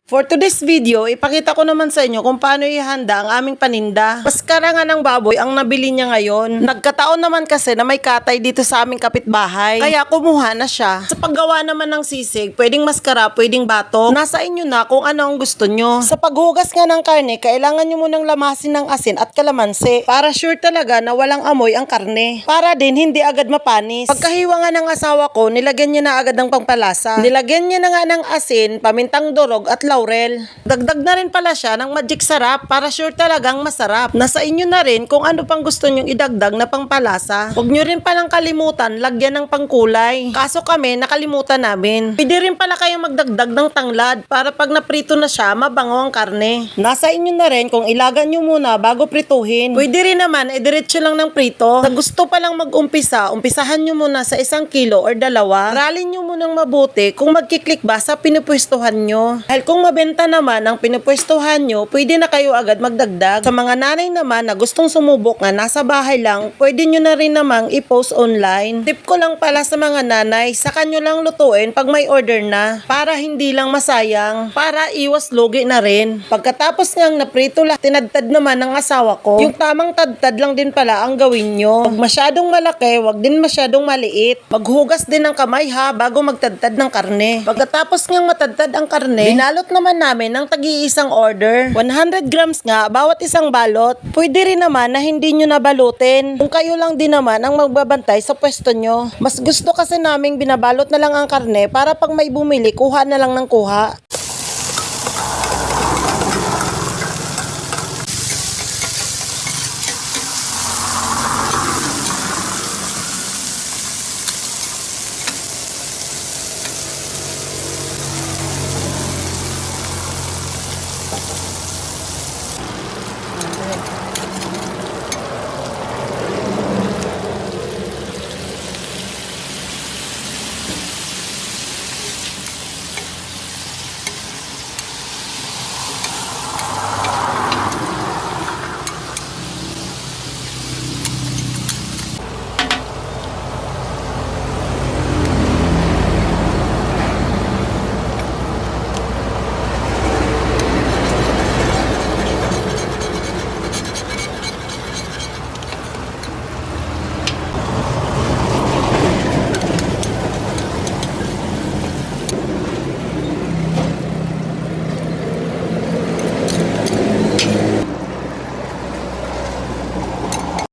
For today's video, ipakita ko naman sa inyo kung paano ihanda ang aming paninda. Maskara nga ng baboy ang nabili niya ngayon. Nagkataon naman kasi na may katay dito sa aming kapitbahay. Kaya kumuha na siya. Sa paggawa naman ng sisig, pwedeng maskara, pwedeng batok. Nasa inyo na kung ano ang gusto nyo. Sa paghugas nga ng karne, kailangan nyo munang lamasin ng asin at kalamansi. Para sure talaga na walang amoy ang karne. Para din hindi agad mapanis. Pagkahiwa nga ng asawa ko, nilagyan niya na agad ng pangpalasa. Nilagyan niya na nga ng asin, pamintang durog at laurel. Dagdag na rin pala siya ng magic sarap para sure talagang masarap. Nasa inyo na rin kung ano pang gusto nyong idagdag na pangpalasa. Huwag nyo rin palang kalimutan lagyan ng pangkulay. Kaso kami nakalimutan namin. Pwede rin pala kayong magdagdag ng tanglad para pag naprito na siya mabango ang karne. Nasa inyo na rin kung ilagan nyo muna bago prituhin. Pwede rin naman diretso lang ng prito. Sa gusto palang mag-umpisa, umpisahan nyo muna sa 1 kilo or 2. Aralin nyo munang mabuti kung magkiklik ba sa pinupwestuhan nyo. Dahil kung mabenta naman ang pinupwestuhan nyo, pwede na kayo agad magdagdag. Sa mga nanay naman na gustong sumubok nga nasa bahay lang, pwede nyo na rin namang i-post online. Tip ko lang pala sa mga nanay, saka nyo lang lutuin pag may order na, para hindi lang masayang, para iwas lugi na rin. Pagkatapos ngang naprito lang, tinadtad naman ng asawa ko. Yung tamang tadtad lang din pala ang gawin nyo. Huwag masyadong malaki, wag din masyadong maliit. Maghugas din ng kamay ha, bago magtadtad ng karne. Pagkatapos ngang matadtad ang karne, binalot naman namin ng tagi-isang order. 100 grams nga bawat isang balot. Pwede rin naman na hindi nyo nabalutin. Kung kayo lang din naman ang magbabantay sa pwesto nyo. Mas gusto kasi naming binabalot na lang ang karne para pag may bumili, kuha na lang ng kuha.